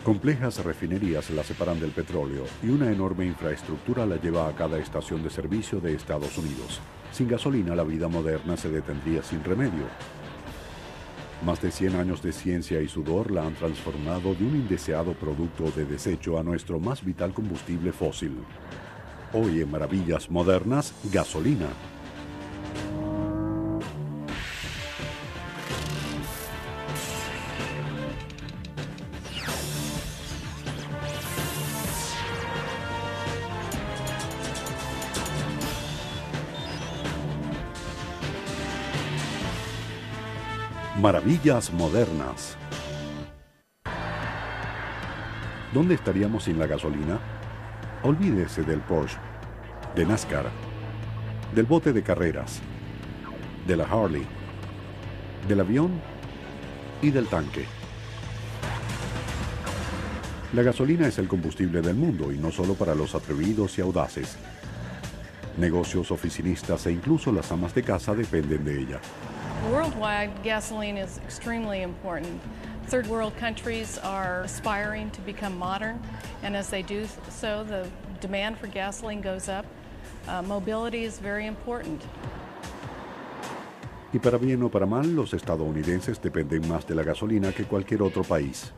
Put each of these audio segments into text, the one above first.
Complejas refinerías la separan del petróleo y una enorme infraestructura la lleva a cada estación de servicio de Estados Unidos. Sin gasolina, la vida moderna se detendría sin remedio. Más de 100 años de ciencia y sudor la han transformado de un indeseado producto de desecho a nuestro más vital combustible fósil. Hoy en Maravillas Modernas, gasolina. Maravillas Modernas. ¿Dónde estaríamos sin la gasolina? Olvídese del Porsche, de NASCAR, del bote de carreras, de la Harley, del avión y del tanque. La gasolina es el combustible del mundo y no solo para los atrevidos y audaces. Negocios, oficinistas e incluso las amas de casa dependen de ella. Worldwide, gasoline is extremely important. Third world countries are aspiring to become modern, and as they do so, the demand for gasoline goes up. Mobility is very important. Y para bien o para mal, los estadounidenses dependen más de la gasolina que cualquier otro país.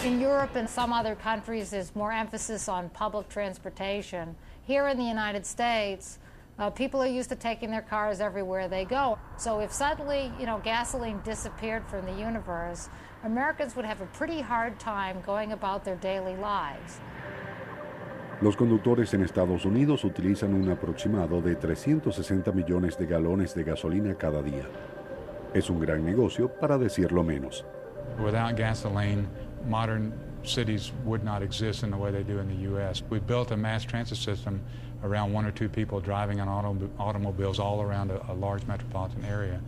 In Europe and some other countries, there's more emphasis on public transportation. Here in the United States, people are used to taking their cars everywhere they go. So if suddenly, gasoline disappeared from the universe, Americans would have a pretty hard time going about their daily lives. Los conductores en Estados Unidos utilizan un aproximado de 360 millones de galones de gasolina cada día. Es un gran negocio, para decirlo menos. Without gasoline, modern cities would not exist in the way they do in the U.S. We built a mass transit system around one or two people driving on automobiles all around a large metropolitan area.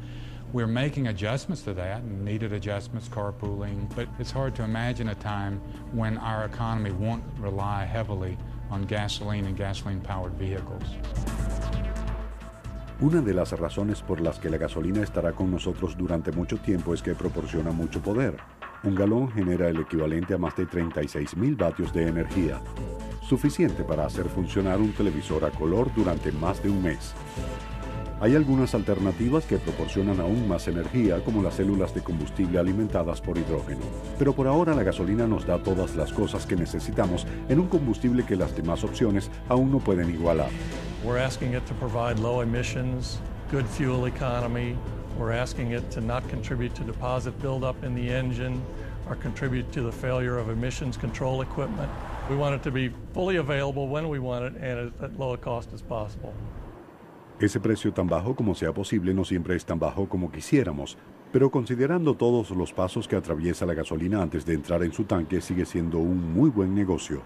We're making adjustments to that, needed adjustments, carpooling, but it's hard to imagine a time when our economy won't rely heavily on gasoline and gasoline-powered vehicles. Una de las razones por las que la gasolina estará con nosotros durante mucho tiempo es que proporciona mucho poder. Un galón genera el equivalente a más de 36,000 vatios de energía, suficiente para hacer funcionar un televisor a color durante más de un mes. Hay algunas alternativas que proporcionan aún más energía, como las células de combustible alimentadas por hidrógeno. Pero por ahora la gasolina nos da todas las cosas que necesitamos en un combustible que las demás opciones aún no pueden igualar. We're asking it to provide low emissions, good fuel economy. We're asking it to not contribute to deposit buildup in the engine or contribute to the failure of emissions control equipment. We want it to be fully available when we want it and at low a cost as possible. Ese precio tan bajo como sea posible no siempre es tan bajo como quisiéramos, pero considerando todos los pasos que atraviesa la gasolina antes de entrar en su tanque, sigue siendo un muy buen negocio.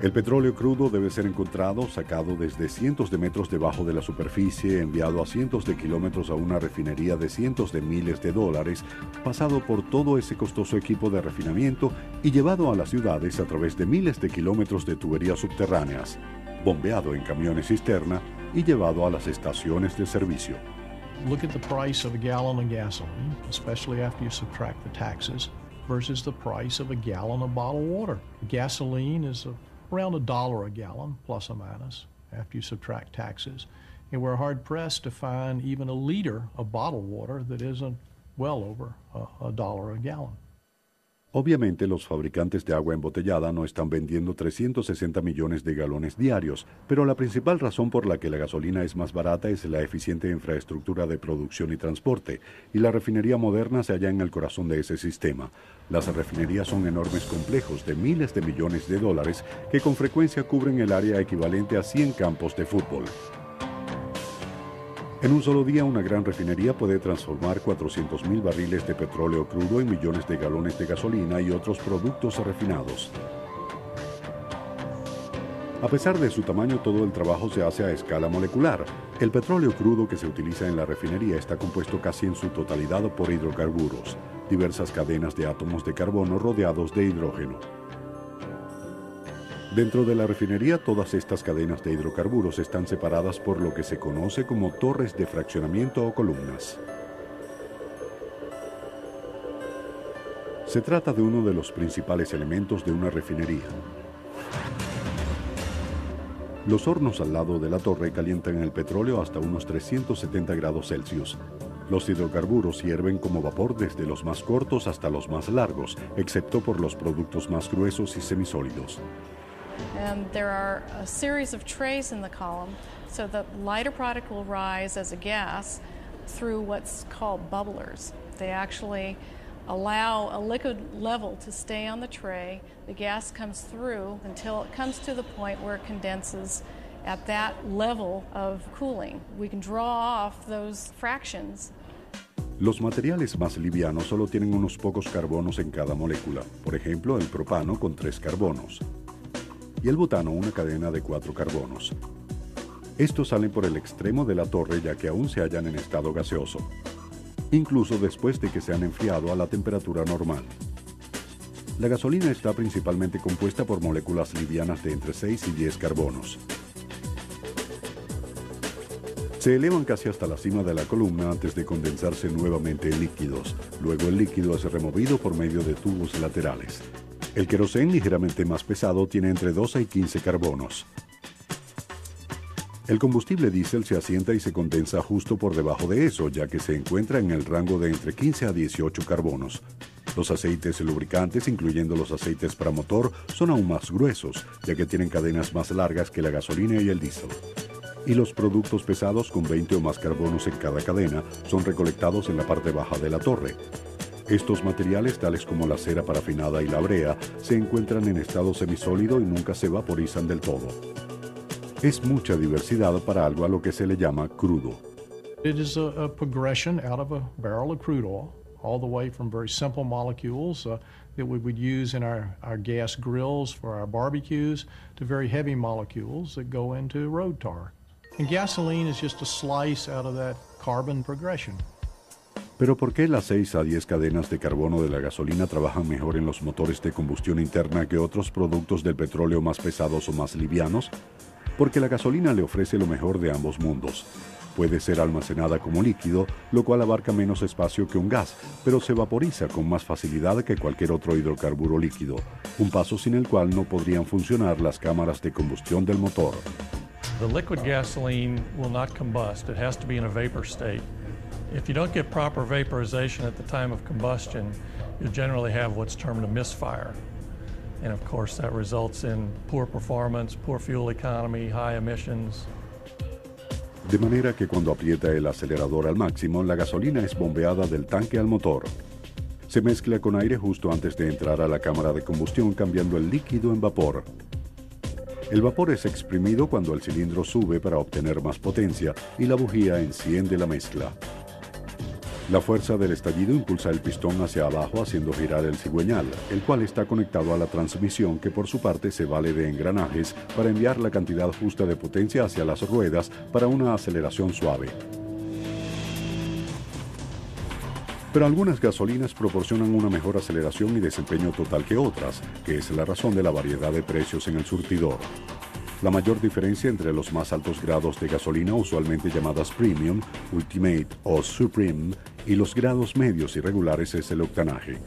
El petróleo crudo debe ser encontrado, sacado desde cientos de metros debajo de la superficie, enviado a cientos de kilómetros a una refinería de cientos de miles de dólares, pasado por todo ese costoso equipo de refinamiento y llevado a las ciudades a través de miles de kilómetros de tuberías subterráneas, bombeado en camiones cisterna y llevado a las estaciones de servicio. Look at the price of a gallon of gasoline, especially after you subtract the taxes, versus the price of a gallon of bottled water. Gasoline is around $1 a gallon, plus or minus, after you subtract taxes. And we're hard-pressed to find even a liter of bottled water that isn't well over $1 a gallon. Obviamente, los fabricantes de agua embotellada no están vendiendo 360 millones de galones diarios, pero la principal razón por la que la gasolina es más barata es la eficiente infraestructura de producción y transporte, y la refinería moderna se halla en el corazón de ese sistema. Las refinerías son enormes complejos de miles de millones de dólares que con frecuencia cubren el área equivalente a 100 campos de fútbol. En un solo día, una gran refinería puede transformar 400,000 barriles de petróleo crudo en millones de galones de gasolina y otros productos refinados. A pesar de su tamaño, todo el trabajo se hace a escala molecular. El petróleo crudo que se utiliza en la refinería está compuesto casi en su totalidad por hidrocarburos, diversas cadenas de átomos de carbono rodeados de hidrógeno. Dentro de la refinería, todas estas cadenas de hidrocarburos están separadas por lo que se conoce como torres de fraccionamiento o columnas. Se trata de uno de los principales elementos de una refinería. Los hornos al lado de la torre calientan el petróleo hasta unos 370 grados Celsius. Los hidrocarburos hierven como vapor desde los más cortos hasta los más largos, excepto por los productos más gruesos y semisólidos. And there are a series of trays in the column, so the lighter product will rise as a gas through what's called bubblers. They actually allow a liquid level to stay on the tray. The gas comes through until it comes to the point where it condenses at that level of cooling. We can draw off those fractions. Los materiales más livianos solo tienen unos pocos carbonos en cada molécula. Por ejemplo, el propano con 3 carbonos. Y el butano una cadena de 4 carbonos. Estos salen por el extremo de la torre ya que aún se hallan en estado gaseoso, incluso después de que se han enfriado a la temperatura normal. La gasolina está principalmente compuesta por moléculas livianas de entre 6 y 10 carbonos. Se elevan casi hasta la cima de la columna antes de condensarse nuevamente en líquidos. Luego el líquido es removido por medio de tubos laterales. El querosén, ligeramente más pesado, tiene entre 12 y 15 carbonos. El combustible diésel se asienta y se condensa justo por debajo de eso, ya que se encuentra en el rango de entre 15 a 18 carbonos. Los aceites y lubricantes, incluyendo los aceites para motor, son aún más gruesos, ya que tienen cadenas más largas que la gasolina y el diésel. Y los productos pesados con 20 o más carbonos en cada cadena son recolectados en la parte baja de la torre. Estos materiales, tales como la cera parafinada y la brea, se encuentran en estado semisólido y nunca se vaporizan del todo. Es mucha diversidad para algo a lo que se le llama crudo. It is a progression out of a barrel of crude oil, all the way from very simple molecules that we would use in our gas grills for our barbecues to very heavy molecules that go into road tar. And gasoline is just a slice out of that carbon progression. Pero ¿por qué las 6 a 10 cadenas de carbono de la gasolina trabajan mejor en los motores de combustión interna que otros productos del petróleo más pesados o más livianos? Porque la gasolina le ofrece lo mejor de ambos mundos. Puede ser almacenada como líquido, lo cual abarca menos espacio que un gas, pero se vaporiza con más facilidad que cualquier otro hidrocarburo líquido, un paso sin el cual no podrían funcionar las cámaras de combustión del motor. The liquid gasoline will not combust. It has to be in a vapor state. If you don't get proper vaporization at the time of combustion, you generally have what's termed a misfire. And of course that results in poor performance, poor fuel economy, high emissions. De manera que cuando aprieta el acelerador al máximo, la gasolina es bombeada del tanque al motor. Se mezcla con aire justo antes de entrar a la cámara de combustión, cambiando el líquido en vapor. El vapor es exprimido cuando el cilindro sube para obtener más potencia y la bujía enciende la mezcla. La fuerza del estallido impulsa el pistón hacia abajo haciendo girar el cigüeñal, el cual está conectado a la transmisión que por su parte se vale de engranajes para enviar la cantidad justa de potencia hacia las ruedas para una aceleración suave. Pero algunas gasolinas proporcionan una mejor aceleración y desempeño total que otras, que es la razón de la variedad de precios en el surtidor. La mayor diferencia entre los más altos grados de gasolina, usualmente llamadas Premium, Ultimate o Supreme, y los grados medios y regulares es el octanaje.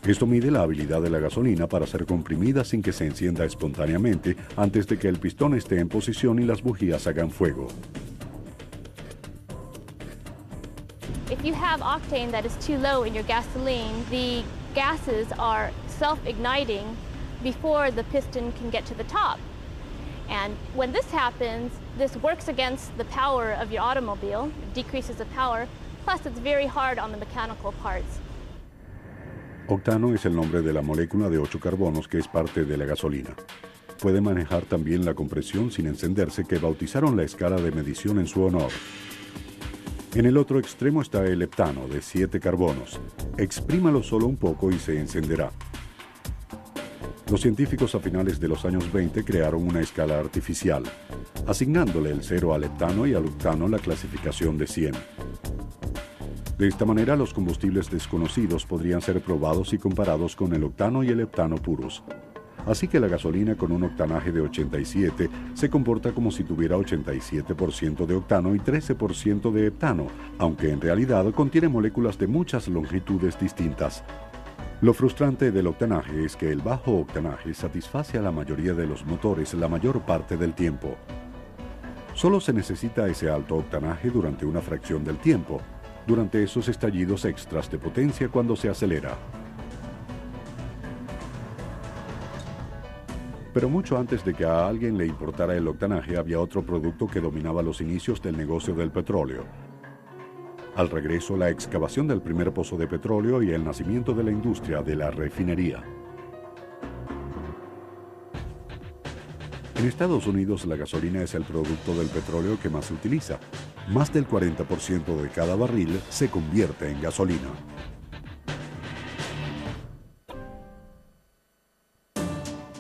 Esto mide la habilidad de la gasolina para ser comprimida sin que se encienda espontáneamente antes de que el pistón esté en posición y las bujías hagan fuego. If you have octane that is too low in your gasoline, the gases are self-igniting before the piston can get to the top. And when this happens, this works against the power of your automobile, it decreases the power, plus it's very hard on the mechanical parts. Octano es el nombre de la molécula de 8 carbonos que es parte de la gasolina. Puede manejar también la compresión sin encenderse, que bautizaron la escala de medición en su honor. En el otro extremo está el heptano, de 7 carbonos. Exprímalo solo un poco y se encenderá. Los científicos a finales de los años 20 crearon una escala artificial, asignándole el 0 al heptano y al octano la clasificación de 100. De esta manera, los combustibles desconocidos podrían ser probados y comparados con el octano y el heptano puros. Así que la gasolina con un octanaje de 87 se comporta como si tuviera 87% de octano y 13% de heptano, aunque en realidad contiene moléculas de muchas longitudes distintas. Lo frustrante del octanaje es que el bajo octanaje satisface a la mayoría de los motores la mayor parte del tiempo. Solo se necesita ese alto octanaje durante una fracción del tiempo, durante esos estallidos extras de potencia cuando se acelera. Pero mucho antes de que a alguien le importara el octanaje, había otro producto que dominaba los inicios del negocio del petróleo. Al regreso, la excavación del primer pozo de petróleo y el nacimiento de la industria de la refinería. En Estados Unidos, la gasolina es el producto del petróleo que más se utiliza. Más del 40% de cada barril se convierte en gasolina.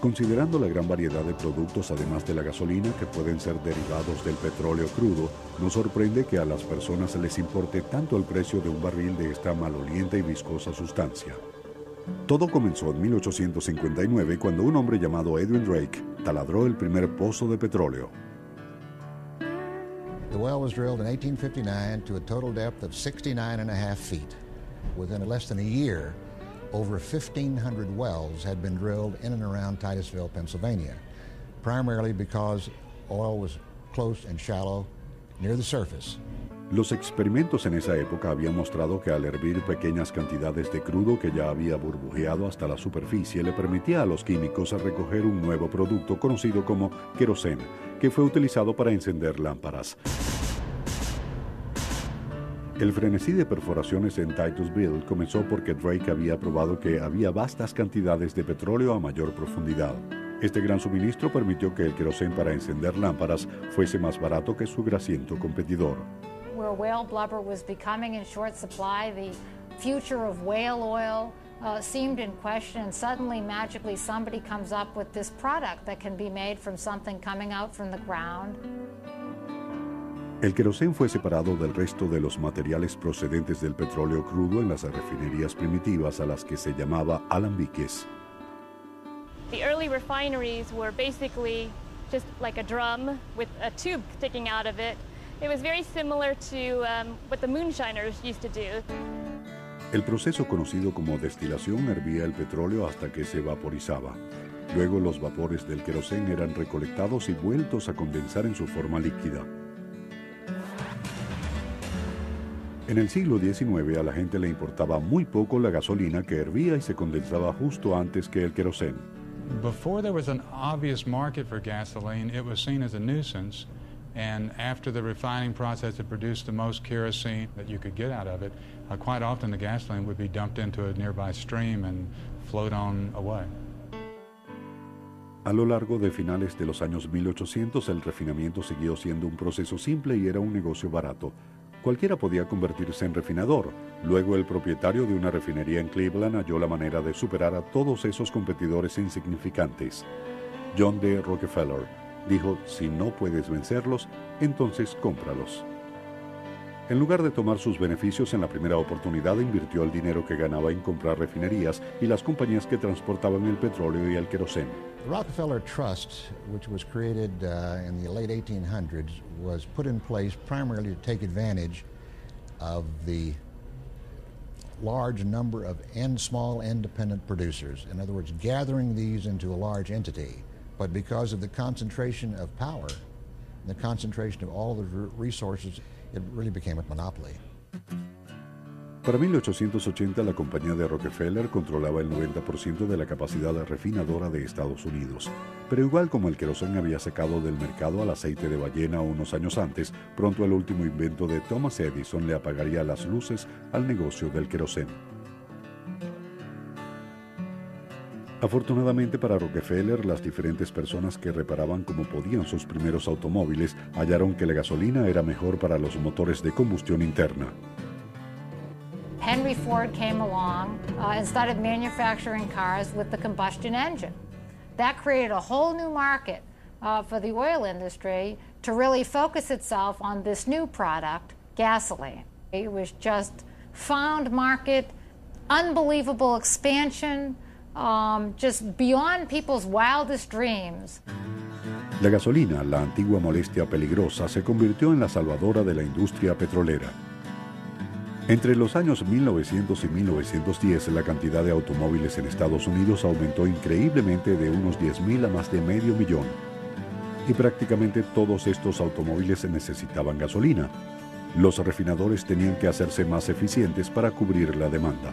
Considerando la gran variedad de productos además de la gasolina que pueden ser derivados del petróleo crudo, no sorprende que a las personas les importe tanto el precio de un barril de esta maloliente y viscosa sustancia. Todo comenzó en 1859 cuando un hombre llamado Edwin Drake taladró el primer pozo de petróleo. The well was drilled in 1859 to a total depth of 69.5 feet. Within less than a year, over 1,500 wells had been drilled in and around Titusville, Pennsylvania, primarily because oil was close and shallow near the surface. Los experimentos en esa época habían mostrado que al hervir pequeñas cantidades de crudo que ya había burbujeado hasta la superficie le permitía a los químicos recoger un nuevo producto conocido como queroseno, que fue utilizado para encender lámparas. El frenesí de perforaciones en Titusville comenzó porque Drake había probado que había vastas cantidades de petróleo a mayor profundidad. Este gran suministro permitió que el queroseno para encender lámparas fuese más barato que su grasiento competidor. Where whale blubber was becoming in short supply, the future of whale oil seemed in question, and suddenly, magically, somebody comes up with this product that can be made from something coming out from the ground. El queroseno fue separado del resto de los materiales procedentes del petróleo crudo en las refinerías primitivas a las que se llamaba alambiques. The early refineries were basically just like a drum with a tube sticking out of it. It was very similar to what the moonshiners used to do. El proceso conocido como destilación hervía el petróleo hasta que se vaporizaba. Luego los vapores del queroseno eran recolectados y vueltos a condensar en su forma líquida. En el siglo XIX a la gente le importaba muy poco la gasolina que hervía y se condensaba justo antes que el queroseno. Before there was an obvious market for gasoline, it was seen as a nuisance. And after the refining process had produced the most kerosene that you could get out of it, quite often the gasoline would be dumped into a nearby stream and float on away. A lo largo de finales de los años 1800, el refinamiento siguió siendo un proceso simple y era un negocio barato. Cualquiera podía convertirse en refinador. Luego el propietario de una refinería en Cleveland halló la manera de superar a todos esos competidores insignificantes. John D. Rockefeller dijo, si no puedes vencerlos, entonces cómpralos. En lugar de tomar sus beneficios en la primera oportunidad, invirtió el dinero que ganaba en comprar refinerías y las compañías que transportaban el petróleo y el queroseno. The Rockefeller Trust, which was created in the late 1800s, was put in place primarily to take advantage of the large number of small independent producers. In other words, gathering these into a large entity. But because of the concentration of power, the concentration of all the resources, it really became a monopoly. Para 1880, la compañía de Rockefeller controlaba el 90% de la capacidad refinadora de Estados Unidos. Pero igual como el queroseno había sacado del mercado al aceite de ballena unos años antes, pronto el último invento de Thomas Edison le apagaría las luces al negocio del queroseno. Afortunadamente para Rockefeller, las diferentes personas que reparaban como podían sus primeros automóviles hallaron que la gasolina era mejor para los motores de combustión interna. Henry Ford came along and started manufacturing cars with the combustion engine. That created a whole new market for the oil industry to really focus itself on this new product, gasoline. It was just found market, unbelievable expansion, just beyond people's wildest dreams. La gasolina, la antigua molestia peligrosa, se convirtió en la salvadora de la industria petrolera. Entre los años 1900 y 1910, la cantidad de automóviles en Estados Unidos aumentó increíblemente de unos 10.000 a más de 500.000. Y prácticamente todos estos automóviles necesitaban gasolina. Los refinadores tenían que hacerse más eficientes para cubrir la demanda.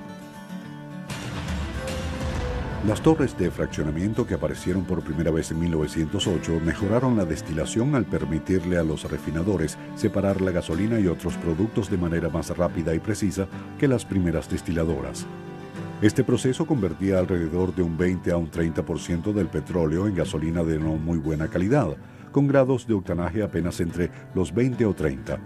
Las torres de fraccionamiento que aparecieron por primera vez en 1908 mejoraron la destilación al permitirle a los refinadores separar la gasolina y otros productos de manera más rápida y precisa que las primeras destiladoras. Este proceso convertía alrededor de un 20 a un 30% del petróleo en gasolina de no muy buena calidad, con grados de octanaje apenas entre los 20 o 30.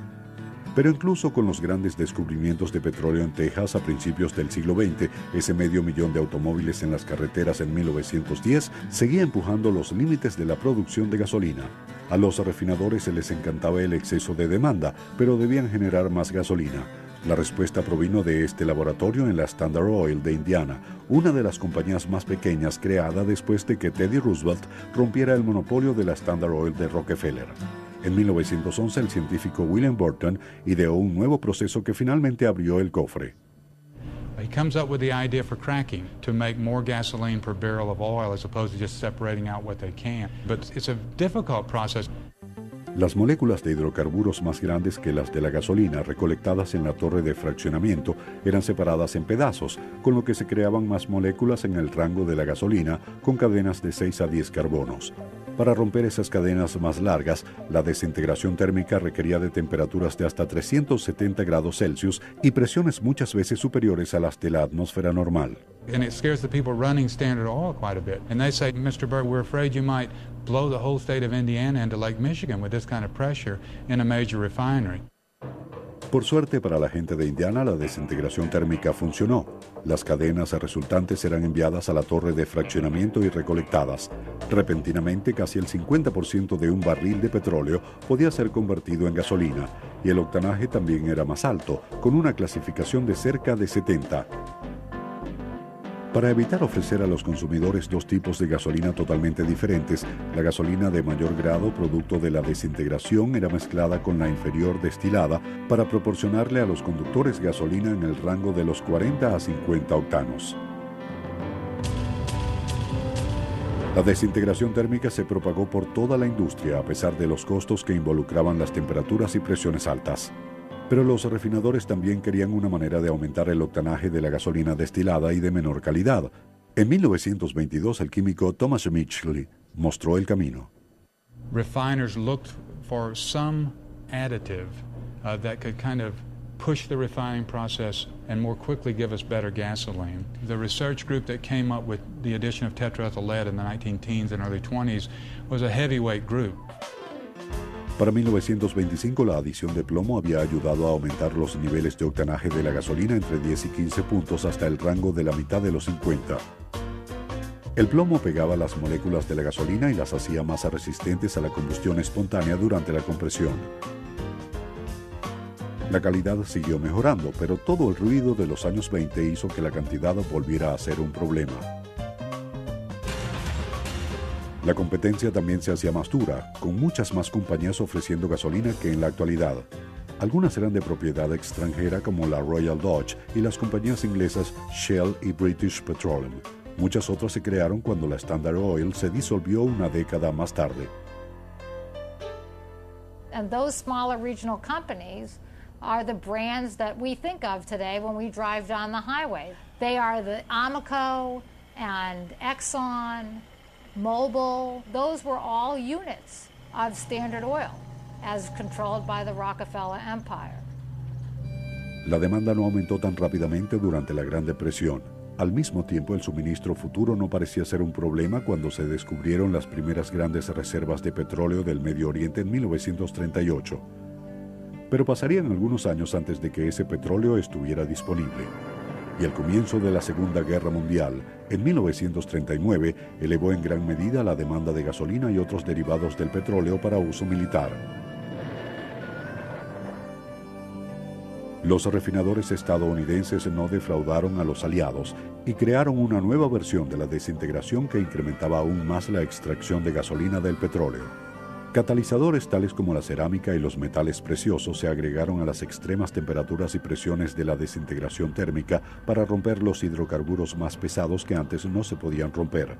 Pero incluso con los grandes descubrimientos de petróleo en Texas a principios del siglo XX, ese 500.000 de automóviles en las carreteras en 1910 seguía empujando los límites de la producción de gasolina. A los refinadores se les encantaba el exceso de demanda, pero debían generar más gasolina. La respuesta provino de este laboratorio en la Standard Oil de Indiana, una de las compañías más pequeñas creada después de que Teddy Roosevelt rompiera el monopolio de la Standard Oil de Rockefeller. En 1911, el científico William Burton ideó un nuevo proceso que finalmente abrió el cofre. He comes up with the idea for cracking to make more gasoline per barrel of oil as opposed to just separating out what they can. But it's a difficult process. Las moléculas de hidrocarburos más grandes que las de la gasolina recolectadas en la torre de fraccionamiento eran separadas en pedazos, con lo que se creaban más moléculas en el rango de la gasolina con cadenas de 6 a 10 carbonos. Para romper esas cadenas más largas, la desintegración térmica requería de temperaturas de hasta 370 grados Celsius y presiones muchas veces superiores a las de la atmósfera normal. And it scares the people running Standard Oil quite a bit. And they say, Mr. Berg, we're afraid you might blow the whole state of Indiana into Lake Michigan with this kind of pressure in a major refinery. Por suerte para la gente de Indiana, la desintegración térmica funcionó. Las cadenas resultantes eran enviadas a la torre de fraccionamiento y recolectadas. Repentinamente, casi el 50% de un barril de petróleo podía ser convertido en gasolina, y el octanaje también era más alto, con una clasificación de cerca de 70. Para evitar ofrecer a los consumidores dos tipos de gasolina totalmente diferentes, la gasolina de mayor grado, producto de la desintegración, era mezclada con la inferior destilada para proporcionarle a los conductores gasolina en el rango de los 40 a 50 octanos. La desintegración térmica se propagó por toda la industria a pesar de los costos que involucraban las temperaturas y presiones altas. Pero los refinadores también querían una manera de aumentar el octanaje de la gasolina destilada y de menor calidad. En 1922, el químico Thomas Mitchell mostró el camino. Refiners looked for some additive that could kind of push the refining process and more quickly give us better gasoline. The research group that came up with the addition of tetraethyl lead in the 19-teens and early 20s was a heavyweight group. Para 1925, la adición de plomo había ayudado a aumentar los niveles de octanaje de la gasolina entre 10 y 15 puntos hasta el rango de la mitad de los 50. El plomo pegaba las moléculas de la gasolina y las hacía más resistentes a la combustión espontánea durante la compresión. La calidad siguió mejorando, pero todo el ruido de los años 20 hizo que la cantidad volviera a ser un problema. La competencia también se hacía más dura, con muchas más compañías ofreciendo gasolina que en la actualidad. Algunas eran de propiedad extranjera como la Royal Dutch y las compañías inglesas Shell y British Petroleum. Muchas otras se crearon cuando la Standard Oil se disolvió una década más tarde. And those smaller regional companies are the brands that we think of today when we drive down the highway. They are the Amoco and Exxon, Mobil. Those were all units of Standard Oil as controlled by the Rockefeller Empire. La demanda no aumentó tan rápidamente durante la Gran Depresión. Al mismo tiempo, el suministro futuro no parecía ser un problema cuando se descubrieron las primeras grandes reservas de petróleo del Medio Oriente en 1938. Pero pasarían algunos años antes de que ese petróleo estuviera disponible. Y el comienzo de la Segunda Guerra Mundial, en 1939, elevó en gran medida la demanda de gasolina y otros derivados del petróleo para uso militar. Los refinadores estadounidenses no defraudaron a los aliados y crearon una nueva versión de la desintegración que incrementaba aún más la extracción de gasolina del petróleo. Catalizadores tales como la cerámica y los metales preciosos se agregaron a las extremas temperaturas y presiones de la desintegración térmica para romper los hidrocarburos más pesados que antes no se podían romper.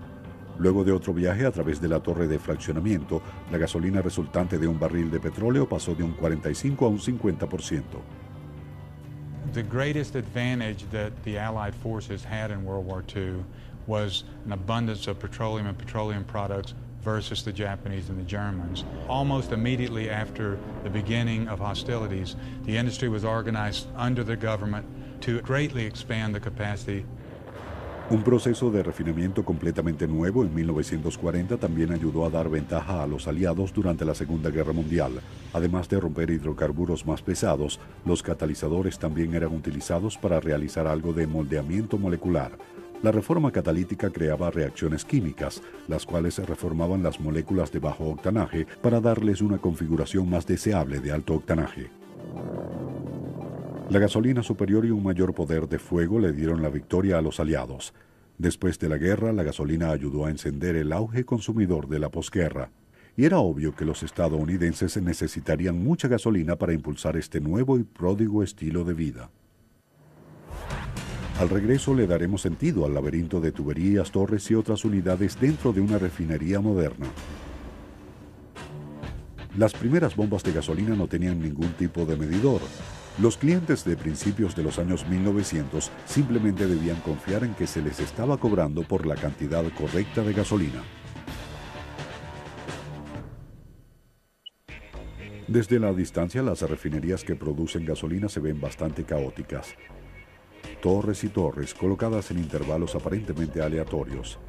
Luego de otro viaje a través de la torre de fraccionamiento, la gasolina resultante de un barril de petróleo pasó de un 45 a un 50%. The greatest advantage that the Allied forces had in World War II was an abundance of petroleum and petroleum products versus the Japanese and the Germans. Almost immediately after the beginning of hostilities, the industry was organized under the government to greatly expand the capacity. Un proceso de refinamiento completamente nuevo en 1940 también ayudó a dar ventaja a los aliados durante la Segunda Guerra Mundial. Además de romper hidrocarburos más pesados, los catalizadores también eran utilizados para realizar algo de moldeamiento molecular. La reforma catalítica creaba reacciones químicas, las cuales reformaban las moléculas de bajo octanaje para darles una configuración más deseable de alto octanaje. La gasolina superior y un mayor poder de fuego le dieron la victoria a los aliados. Después de la guerra, la gasolina ayudó a encender el auge consumidor de la posguerra. Y era obvio que los estadounidenses necesitarían mucha gasolina para impulsar este nuevo y pródigo estilo de vida. Al regreso le daremos sentido al laberinto de tuberías, torres y otras unidades dentro de una refinería moderna. Las primeras bombas de gasolina no tenían ningún tipo de medidor. Los clientes de principios de los años 1900 simplemente debían confiar en que se les estaba cobrando por la cantidad correcta de gasolina. Desde la distancia, las refinerías que producen gasolina se ven bastante caóticas. Torres y torres colocadas en intervalos aparentemente aleatorios.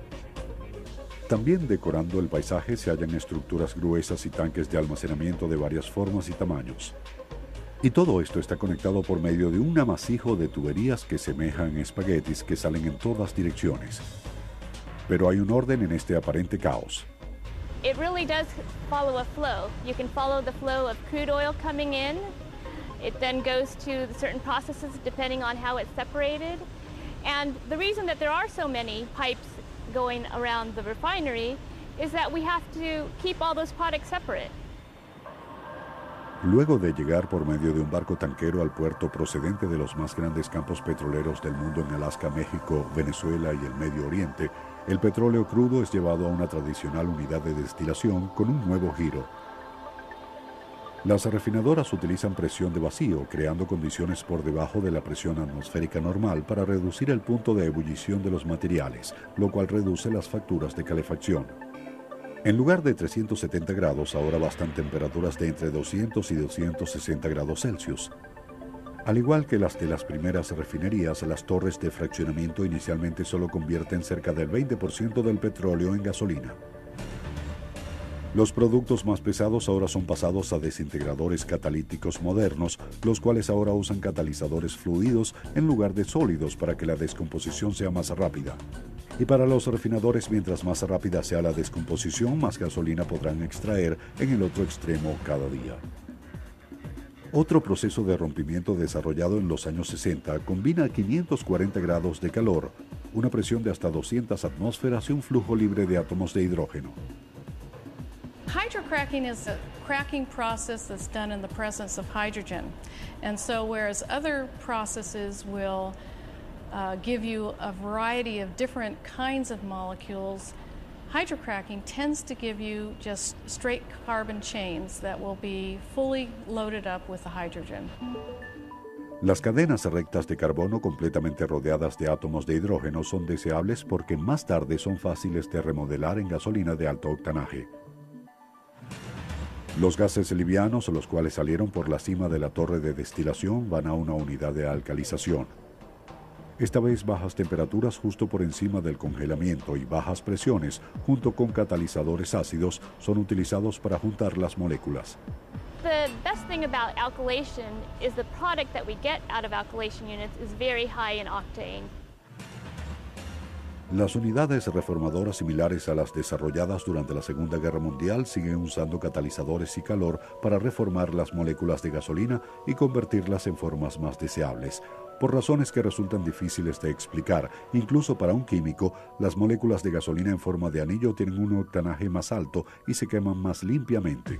También decorando el paisaje se hallan estructuras gruesas y tanques de almacenamiento de varias formas y tamaños. Y todo esto está conectado por medio de un amasijo de tuberías que semejan espaguetis que salen en todas direcciones. Pero hay un orden en este aparente caos. It really does follow a flow. You can follow the flow of crude oil coming in. It then goes to certain processes depending on how it's separated. And the reason that there are so many pipes going around the refinery is that we have to keep all those products separate. Luego de llegar por medio de un barco tanquero al puerto procedente de los más grandes campos petroleros del mundo en Alaska, México, Venezuela y el Medio Oriente, el petróleo crudo es llevado a una tradicional unidad de destilación con un nuevo giro. Las refinadoras utilizan presión de vacío, creando condiciones por debajo de la presión atmosférica normal para reducir el punto de ebullición de los materiales, lo cual reduce las facturas de calefacción. En lugar de 370 grados, ahora bastan temperaturas de entre 200 y 260 grados Celsius. Al igual que las de las primeras refinerías, las torres de fraccionamiento inicialmente solo convierten cerca del 20% del petróleo en gasolina. Los productos más pesados ahora son pasados a desintegradores catalíticos modernos, los cuales ahora usan catalizadores fluidos en lugar de sólidos para que la descomposición sea más rápida. Y para los refinadores, mientras más rápida sea la descomposición, más gasolina podrán extraer en el otro extremo cada día. Otro proceso de rompimiento desarrollado en los años 60 combina 540 grados de calor, una presión de hasta 200 atmósferas y un flujo libre de átomos de hidrógeno. Hydrocracking is a cracking process that's done in the presence of hydrogen. And so whereas other processes will give you a variety of different kinds of molecules, hydrocracking tends to give you just straight carbon chains that will be fully loaded up with the hydrogen. Las cadenas rectas de carbono completamente rodeadas de átomos de hidrógeno son deseables porque más tarde son fáciles de remodelar en gasolina de alto octanaje. Los gases livianos, los cuales salieron por la cima de la torre de destilación, van a una unidad de alcalización. Esta vez bajas temperaturas justo por encima del congelamiento y bajas presiones, junto con catalizadores ácidos, son utilizados para juntar las moléculas. The best thing about alkylation is the product that we get out of alkylation units is very high in octane. Las unidades reformadoras similares a las desarrolladas durante la Segunda Guerra Mundial siguen usando catalizadores y calor para reformar las moléculas de gasolina y convertirlas en formas más deseables. Por razones que resultan difíciles de explicar, incluso para un químico, las moléculas de gasolina en forma de anillo tienen un octanaje más alto y se queman más limpiamente.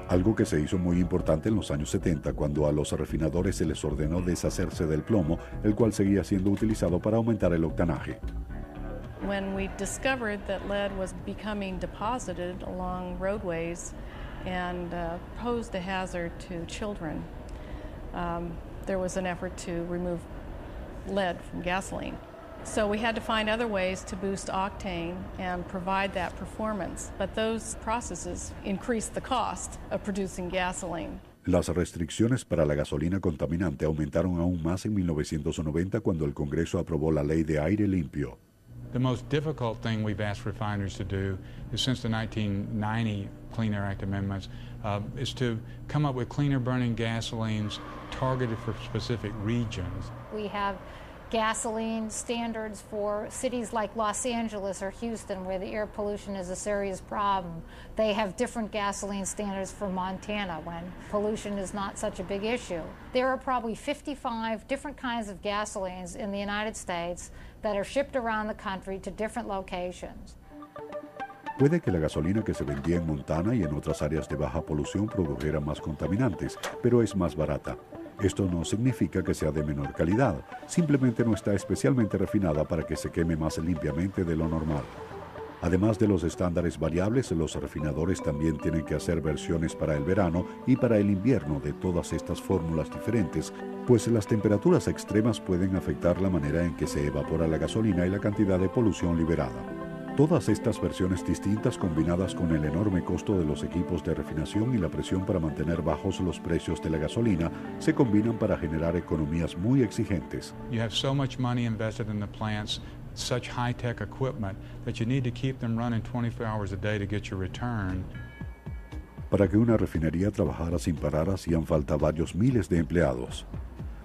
Algo que se hizo muy importante en los años 70, cuando a los refinadores se les ordenó deshacerse del plomo, el cual seguía siendo utilizado para aumentar el octanaje. When we discovered that lead was becoming deposited along roadways and posed a hazard to children, there was an effort to remove lead from gasoline. So we had to find other ways to boost octane and provide that performance, but those processes increased the cost of producing gasoline. Las restricciones para la gasolina contaminante aumentaron aún más en 1990 cuando el Congreso aprobó la Ley de Aire Limpio. The most difficult thing we've asked refineries to do is, since the 1990 Clean Air Act amendments, is to come up with cleaner burning gasolines targeted for specific regions. We have gasoline standards for cities like Los Angeles or Houston, where the air pollution is a serious problem. They have different gasoline standards for Montana, when pollution is not such a big issue. There are probably 55 different kinds of gasolines in the United States that are shipped around the country to different locations. Puede que la gasolina que se vendía en Montana y en otras áreas de baja polución produjera más contaminantes, pero es más barata. Esto no significa que sea de menor calidad, simplemente no está especialmente refinada para que se queme más limpiamente de lo normal. Además de los estándares variables, los refinadores también tienen que hacer versiones para el verano y para el invierno de todas estas fórmulas diferentes, pues las temperaturas extremas pueden afectar la manera en que se evapora la gasolina y la cantidad de polución liberada. Todas estas versiones distintas, combinadas con el enorme costo de los equipos de refinación y la presión para mantener bajos los precios de la gasolina, se combinan para generar economías muy exigentes. You have so much money invested in the plants, such high-tech equipment, that you need to keep them running 24 hours a day to get your return. Para que una refinería trabajara sin parar hacían falta varios miles de empleados.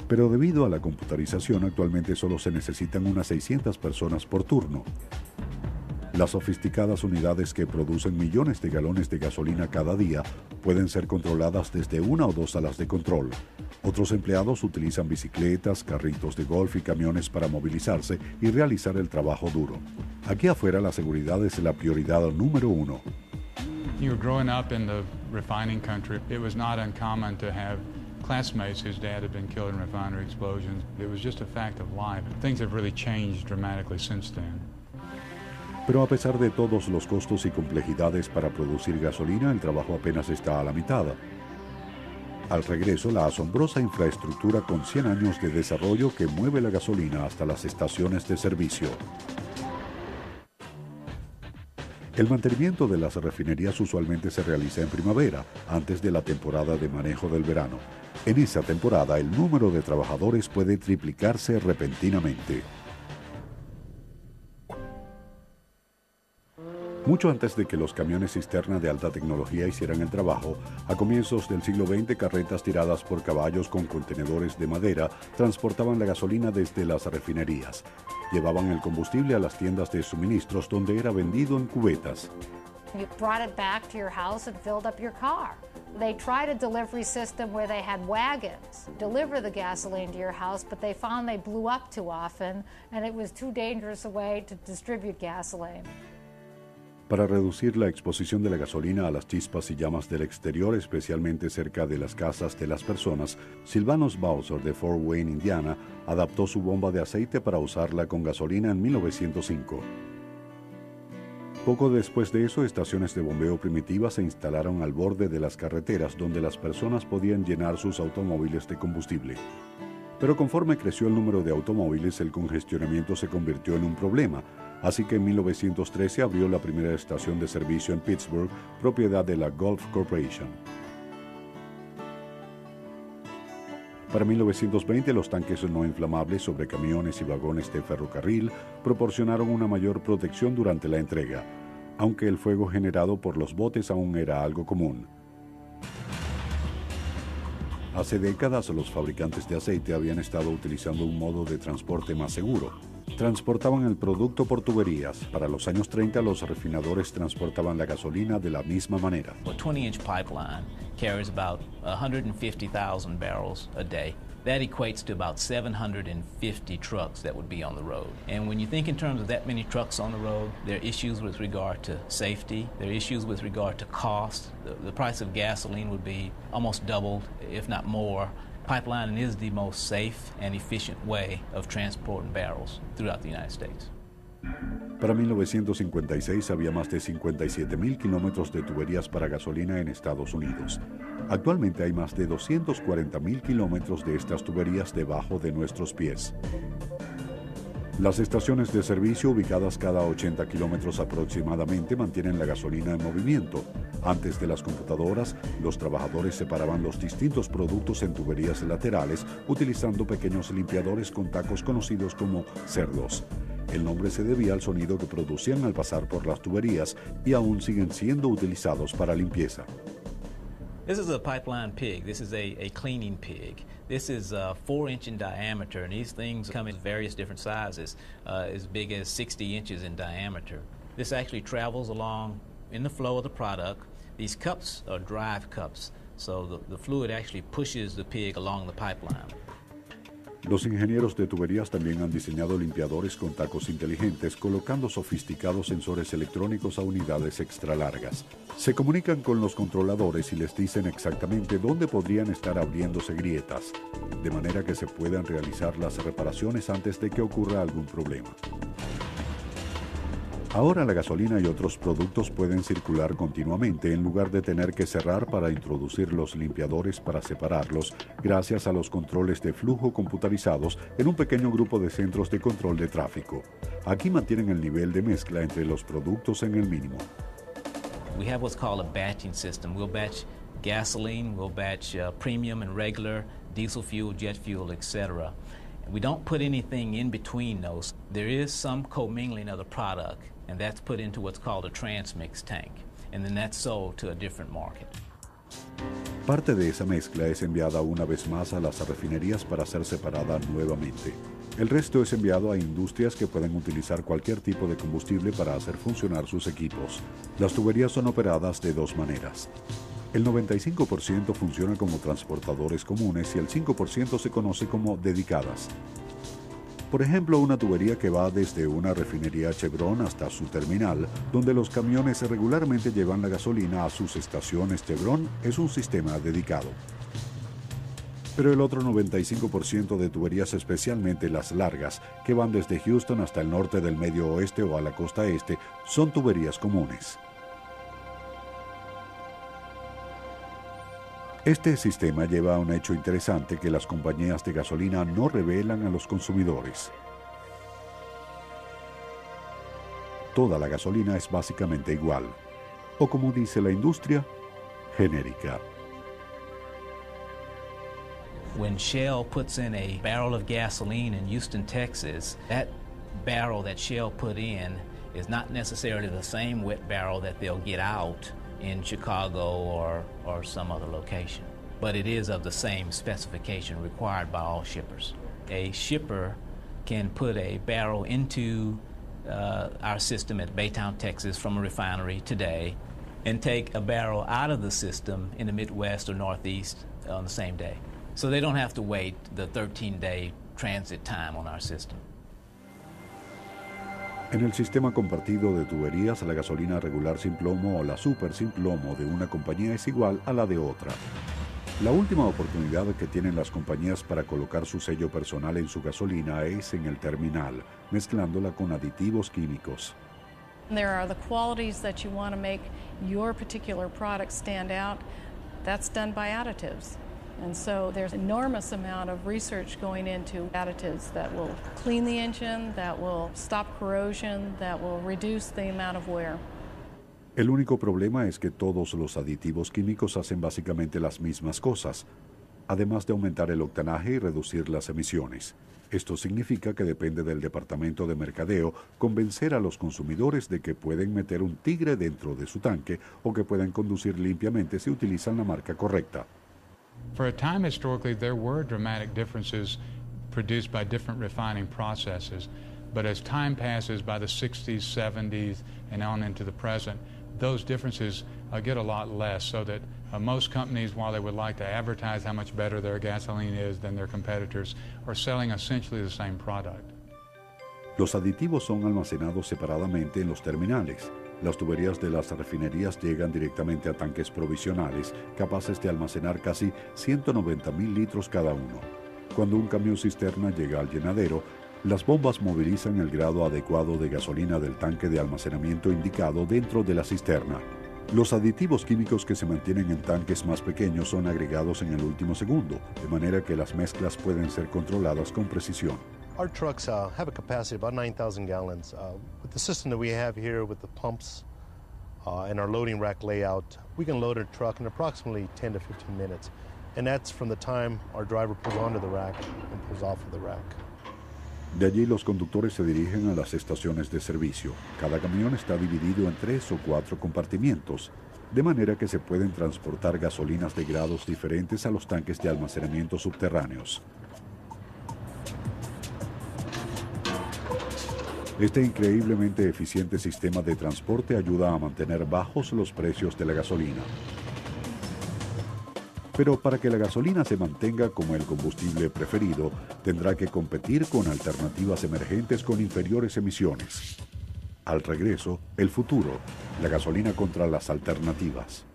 Pero debido a la computarización, actualmente solo se necesitan unas 600 personas por turno. Las sofisticadas unidades que producen millones de galones de gasolina cada día pueden ser controladas desde una o dos salas de control. Otros empleados utilizan bicicletas, carritos de golf y camiones para movilizarse y realizar el trabajo duro. Aquí afuera la seguridad es la prioridad número uno. You were growing up in the refining country. It was not uncommon to have classmates whose dad had been killed in refinery explosions. It was just a fact of life. Things have really changed dramatically since then. Pero a pesar de todos los costos y complejidades para producir gasolina, el trabajo apenas está a la mitad. Al regreso, la asombrosa infraestructura con 100 años de desarrollo que mueve la gasolina hasta las estaciones de servicio. El mantenimiento de las refinerías usualmente se realiza en primavera, antes de la temporada de manejo del verano. En esa temporada, el número de trabajadores puede triplicarse repentinamente. Mucho antes de que los camiones cisterna de alta tecnología hicieran el trabajo, a comienzos del siglo XX, carretas tiradas por caballos con contenedores de madera transportaban la gasolina desde las refinerías. Llevaban el combustible a las tiendas de suministros, donde era vendido en cubetas. You brought it back to your house and filled up your car. They tried a delivery system where they had wagons deliver the gasoline to your house, but they found they blew up too often and it was too dangerous a way to distribute gasoline. Para reducir la exposición de la gasolina a las chispas y llamas del exterior, especialmente cerca de las casas de las personas, Sylvanus Bowser de Fort Wayne, Indiana, adaptó su bomba de aceite para usarla con gasolina en 1905. Poco después de eso, estaciones de bombeo primitivas se instalaron al borde de las carreteras donde las personas podían llenar sus automóviles de combustible. Pero conforme creció el número de automóviles, el congestionamiento se convirtió en un problema. Así que en 1913 abrió la primera estación de servicio en Pittsburgh, propiedad de la Gulf Corporation. Para 1920, los tanques no inflamables sobre camiones y vagones de ferrocarril proporcionaron una mayor protección durante la entrega, aunque el fuego generado por los botes aún era algo común. Hace décadas los fabricantes de aceite habían estado utilizando un modo de transporte más seguro. Transportaban el producto por tuberías. Para los años 30 los refinadores transportaban la gasolina de la misma manera. A 20-inch pipeline carries about 150,000 barrels a day. That equates to about 750 trucks that would be on the road. And when you think in terms of that many trucks on the road, there are issues with regard to safety, there are issues with regard to cost. The price of gasoline would be almost doubled, if not more. Pipelining is the most safe and efficient way of transporting barrels throughout the United States. Para 1956 había más de 57,000 kilómetros de tuberías para gasolina en Estados Unidos. Actualmente hay más de 240,000 kilómetros de estas tuberías debajo de nuestros pies. Las estaciones de servicio, ubicadas cada 80 kilómetros aproximadamente, mantienen la gasolina en movimiento. Antes de las computadoras, los trabajadores separaban los distintos productos en tuberías laterales utilizando pequeños limpiadores con tacos conocidos como cerdos. El nombre se debía al sonido que producían al pasar por las tuberías y aún siguen siendo utilizados para limpieza. This is a pipeline pig. This is a cleaning pig. This is 4-inch in diameter, and these things come in various different sizes, as big as 60 inches in diameter. This actually travels along in the flow of the product. These cups are drive cups, so the fluid actually pushes the pig along the pipeline. Los ingenieros de tuberías también han diseñado limpiadores con tacos inteligentes, colocando sofisticados sensores electrónicos a unidades extra largas. Se comunican con los controladores y les dicen exactamente dónde podrían estar abriéndose grietas, de manera que se puedan realizar las reparaciones antes de que ocurra algún problema. Ahora la gasolina y otros productos pueden circular continuamente en lugar de tener que cerrar para introducir los limpiadores para separarlos, gracias a los controles de flujo computarizados en un pequeño grupo de centros de control de tráfico. Aquí mantienen el nivel de mezcla entre los productos en el mínimo. We have what's called a batching system. We'll batch gasoline, we'll batch premium and regular, diesel fuel, jet fuel, etc. We don't put anything in between those. There is some commingling of the product, and that's put into what's called a transmix tank, and then that's sold to a different market. Parte de esa mezcla es enviada una vez más a las refinerías para ser separada nuevamente. El resto es enviado a industrias que pueden utilizar cualquier tipo de combustible para hacer funcionar sus equipos. Las tuberías son operadas de dos maneras. El 95% funciona como transportadores comunes y el 5% se conoce como dedicadas. Por ejemplo, una tubería que va desde una refinería Chevron hasta su terminal, donde los camiones regularmente llevan la gasolina a sus estaciones Chevron, es un sistema dedicado. Pero el otro 95% de tuberías, especialmente las largas, que van desde Houston hasta el norte del Medio Oeste o a la costa este, son tuberías comunes. Este sistema lleva a un hecho interesante que las compañías de gasolina no revelan a los consumidores. Toda la gasolina es básicamente igual, o como dice la industria, genérica. When Shell puts in a barrel of gasoline in Houston, Texas, that barrel that Shell put in is not necessarily the same wet barrel that they'll get out in Chicago or some other location. But it is of the same specification required by all shippers. A shipper can put a barrel into our system at Baytown, Texas from a refinery today and take a barrel out of the system in the Midwest or Northeast on the same day. So they don't have to wait the 13-day transit time on our system. En el sistema compartido de tuberías, la gasolina regular sin plomo o la super sin plomo de una compañía es igual a la de otra. La última oportunidad que tienen las compañías para colocar su sello personal en su gasolina es en el terminal, mezclándola con aditivos químicos. There are the qualities that you want to make your particular product stand out. That's done by additives. And so there's an enormous amount of research going into additives that will clean the engine, that will stop corrosion, that will reduce the amount of wear. El único problema es que todos los aditivos químicos hacen básicamente las mismas cosas, además de aumentar el octanaje y reducir las emisiones. Esto significa que depende del departamento de mercadeo convencer a los consumidores de que pueden meter un tigre dentro de su tanque o que pueden conducir limpiamente si utilizan la marca correcta. For a time historically, there were dramatic differences produced by different refining processes. But as time passes, by the 60s, 70s, and on into the present, those differences get a lot less, so that most companies, while they would like to advertise how much better their gasoline is than their competitors, are selling essentially the same product. Los aditivos son almacenados separadamente en los terminales. Las tuberías de las refinerías llegan directamente a tanques provisionales, capaces de almacenar casi 190.000 litros cada uno. Cuando un camión cisterna llega al llenadero, las bombas movilizan el grado adecuado de gasolina del tanque de almacenamiento indicado dentro de la cisterna. Los aditivos químicos que se mantienen en tanques más pequeños son agregados en el último segundo, de manera que las mezclas pueden ser controladas con precisión. Our trucks have a capacity of about 9,000 gallons. With the system that we have here with the pumps and our loading rack layout, we can load a truck in approximately 10 to 15 minutes. And that's from the time our driver pulls onto the rack and pulls off of the rack. De allí los conductores se dirigen a las estaciones de servicio. Cada camión está dividido en 3 o 4 compartimientos, de manera que se pueden transportar gasolinas de grados diferentes a los tanques de almacenamiento subterráneos. Este increíblemente eficiente sistema de transporte ayuda a mantener bajos los precios de la gasolina. Pero para que la gasolina se mantenga como el combustible preferido, tendrá que competir con alternativas emergentes con inferiores emisiones. Al regreso, el futuro, la gasolina contra las alternativas.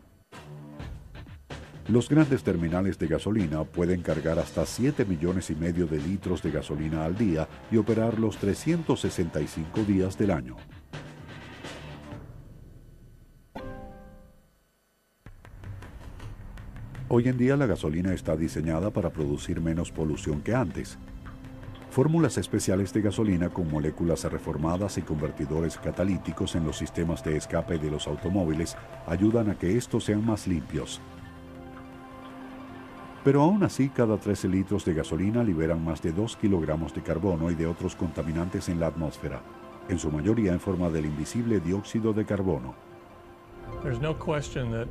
Los grandes terminales de gasolina pueden cargar hasta 7,5 millones de litros de gasolina al día y operar los 365 días del año. Hoy en día la gasolina está diseñada para producir menos polución que antes. Fórmulas especiales de gasolina con moléculas reformadas y convertidores catalíticos en los sistemas de escape de los automóviles ayudan a que estos sean más limpios. Pero aún así, cada 13 litros de gasolina liberan más de 2 kilogramos de carbono y de otros contaminantes en la atmósfera, en su mayoría en forma del invisible dióxido de carbono. There's no question that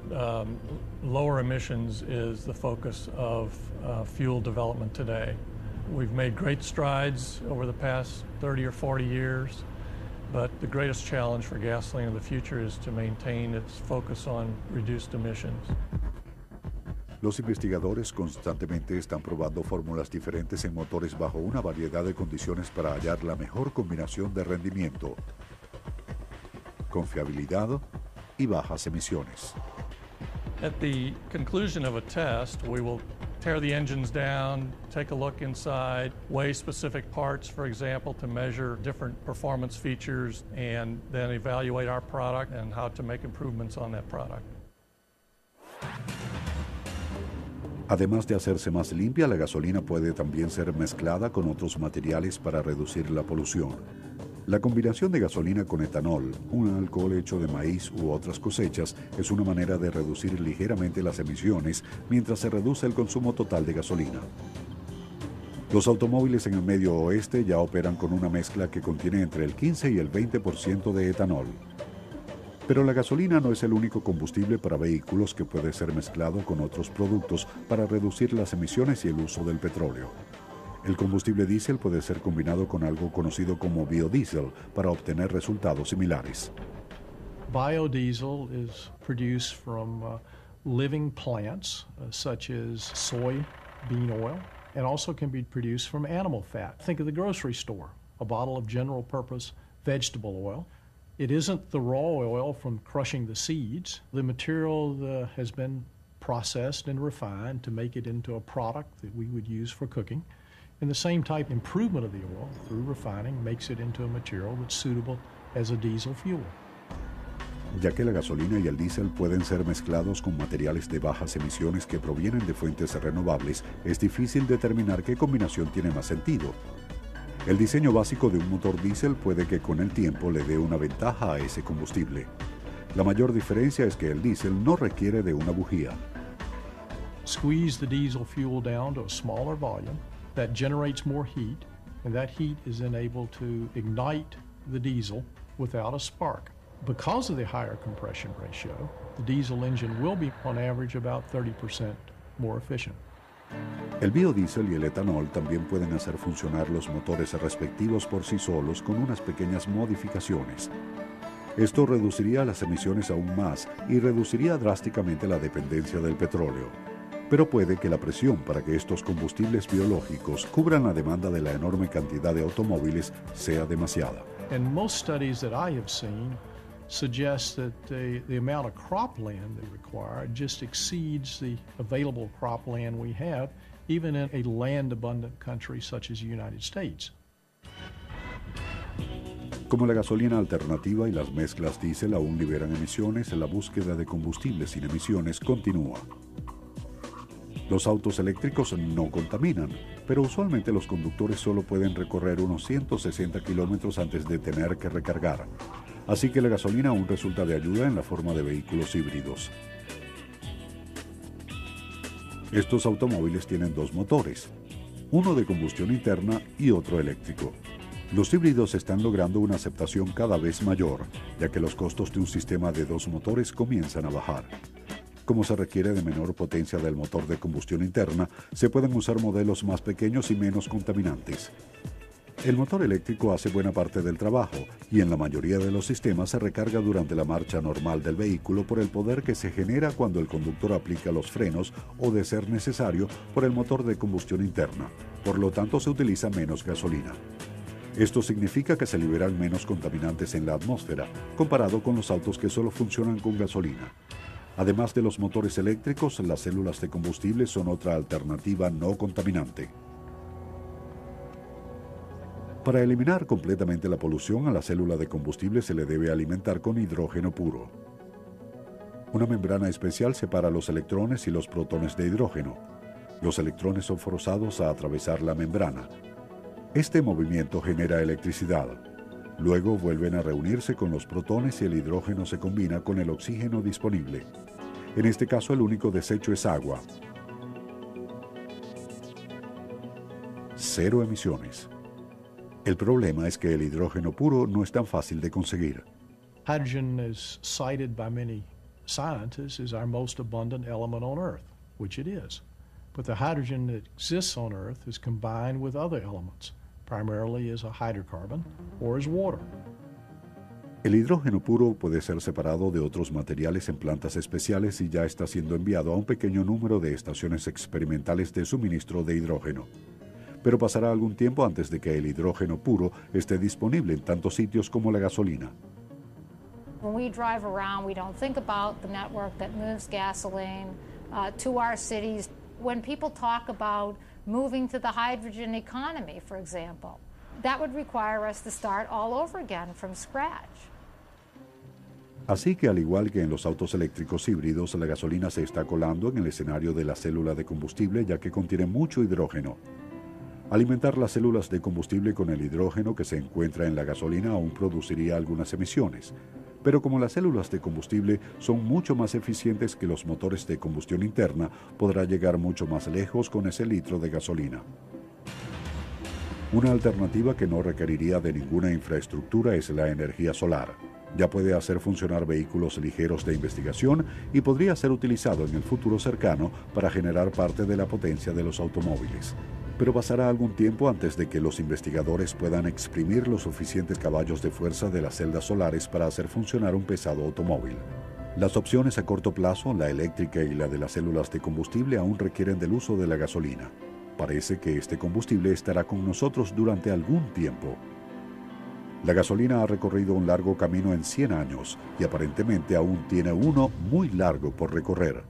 lower emissions is the focus of fuel development today. We've made great strides over the past 30 or 40 years, but the greatest challenge for gasoline in the future is to maintain its focus on reduced emissions. Los investigadores constantemente están probando fórmulas diferentes en motores bajo una variedad de condiciones para hallar la mejor combinación de rendimiento, confiabilidad y bajas emisiones. At the conclusion of a test, we will tear the engines down, take a look inside, weigh specific parts, for example, to measure different performance features, and then evaluate our product and how to make improvements on that product. Además de hacerse más limpia, la gasolina puede también ser mezclada con otros materiales para reducir la polución. La combinación de gasolina con etanol, un alcohol hecho de maíz u otras cosechas, es una manera de reducir ligeramente las emisiones mientras se reduce el consumo total de gasolina. Los automóviles en el Medio Oeste ya operan con una mezcla que contiene entre el 15 y el 20% de etanol. Pero la gasolina no es el único combustible para vehículos que puede ser mezclado con otros productos para reducir las emisiones y el uso del petróleo. El combustible diésel puede ser combinado con algo conocido como biodiesel para obtener resultados similares. Biodiesel is produced from living plants such as soybean oil, and also can be produced from animal fat. Think of the grocery store, a bottle of general purpose vegetable oil. It isn't the raw oil from crushing the seeds. The material has been processed and refined to make it into a product that we would use for cooking. And the same type improvement of the oil through refining makes it into a material that's suitable as a diesel fuel. Ya que la gasolina y el diésel pueden ser mezclados con materiales de bajas emisiones que provienen de fuentes renovables, es difícil determinar qué combinación tiene más sentido. El diseño básico de un motor diésel puede que con el tiempo le dé una ventaja a ese combustible. La mayor diferencia es que el diésel no requiere de una bujía. Squeeze the diesel fuel down to a smaller volume that generates more heat, and that heat is then able to ignite the diesel without a spark. Because of the higher compression ratio, the diesel engine will be on average about 30% more efficient. El biodiesel y el etanol también pueden hacer funcionar los motores respectivos por sí solos con unas pequeñas modificaciones. Esto reduciría las emisiones aún más y reduciría drásticamente la dependencia del petróleo. Pero puede que la presión para que estos combustibles biológicos cubran la demanda de la enorme cantidad de automóviles sea demasiada. And most studies that I have seen suggest that the amount of cropland they require just exceeds the available cropland we have, even in a land-abundant country such as the United States. Como la gasolina alternativa y las mezclas diésel aún liberan emisiones, la búsqueda de combustibles sin emisiones continúa. Los autos eléctricos no contaminan, pero usualmente los conductores solo pueden recorrer unos 160 kilómetros antes de tener que recargar. Así que la gasolina aún resulta de ayuda en la forma de vehículos híbridos. Estos automóviles tienen dos motores, uno de combustión interna y otro eléctrico. Los híbridos están logrando una aceptación cada vez mayor, ya que los costos de un sistema de dos motores comienzan a bajar. Como se requiere de menor potencia del motor de combustión interna, se pueden usar modelos más pequeños y menos contaminantes. El motor eléctrico hace buena parte del trabajo y en la mayoría de los sistemas se recarga durante la marcha normal del vehículo por el poder que se genera cuando el conductor aplica los frenos o, de ser necesario, por el motor de combustión interna. Por lo tanto, se utiliza menos gasolina. Esto significa que se liberan menos contaminantes en la atmósfera, comparado con los autos que solo funcionan con gasolina. Además de los motores eléctricos, las células de combustible son otra alternativa no contaminante. Para eliminar completamente la polución, a la célula de combustible se le debe alimentar con hidrógeno puro. Una membrana especial separa los electrones y los protones de hidrógeno. Los electrones son forzados a atravesar la membrana. Este movimiento genera electricidad. Luego vuelven a reunirse con los protones y el hidrógeno se combina con el oxígeno disponible. En este caso, el único desecho es agua. Cero emisiones. El problema es que el hidrógeno puro no es tan fácil de conseguir. Hydrogen is cited by many scientists as our most abundant element on Earth, which it is. But the hydrogen that exists on Earth is combined with other elements, primarily as a hydrocarbon or as water. El hidrógeno puro puede ser separado de otros materiales en plantas especiales y ya está siendo enviado a un pequeño número de estaciones experimentales de suministro de hidrógeno. Pero pasará algún tiempo antes de que el hidrógeno puro esté disponible en tantos sitios como la gasolina. When we drive around, we don't think about the network that moves gasoline to our cities. When people talk about moving to the hydrogen economy, for example, that would require us to start all over again from scratch. Así que, al igual que en los autos eléctricos híbridos, la gasolina se está colando en el escenario de la célula de combustible, ya que contiene mucho hidrógeno. Alimentar las células de combustible con el hidrógeno que se encuentra en la gasolina aún produciría algunas emisiones, pero como las células de combustible son mucho más eficientes que los motores de combustión interna, podrá llegar mucho más lejos con ese litro de gasolina. Una alternativa que no requeriría de ninguna infraestructura es la energía solar. Ya puede hacer funcionar vehículos ligeros de investigación y podría ser utilizado en el futuro cercano para generar parte de la potencia de los automóviles. Pero pasará algún tiempo antes de que los investigadores puedan exprimir los suficientes caballos de fuerza de las celdas solares para hacer funcionar un pesado automóvil. Las opciones a corto plazo, la eléctrica y la de las células de combustible, aún requieren del uso de la gasolina. Parece que este combustible estará con nosotros durante algún tiempo. La gasolina ha recorrido un largo camino en 100 años y aparentemente aún tiene uno muy largo por recorrer.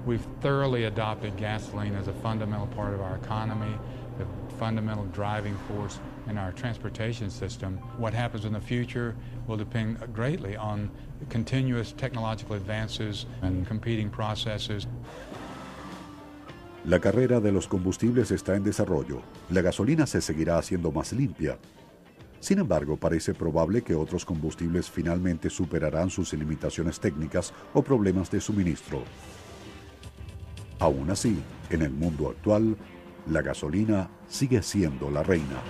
We've thoroughly adopted gasoline as a fundamental part of our economy, the fundamental driving force in our transportation system. What happens in the future will depend greatly on continuous technological advances and competing processes. La carrera de los combustibles está en desarrollo. La gasolina se seguirá haciendo más limpia. Sin embargo, parece probable que otros combustibles finalmente superarán sus limitaciones técnicas o problemas de suministro. Aún así, en el mundo actual, la gasolina sigue siendo la reina.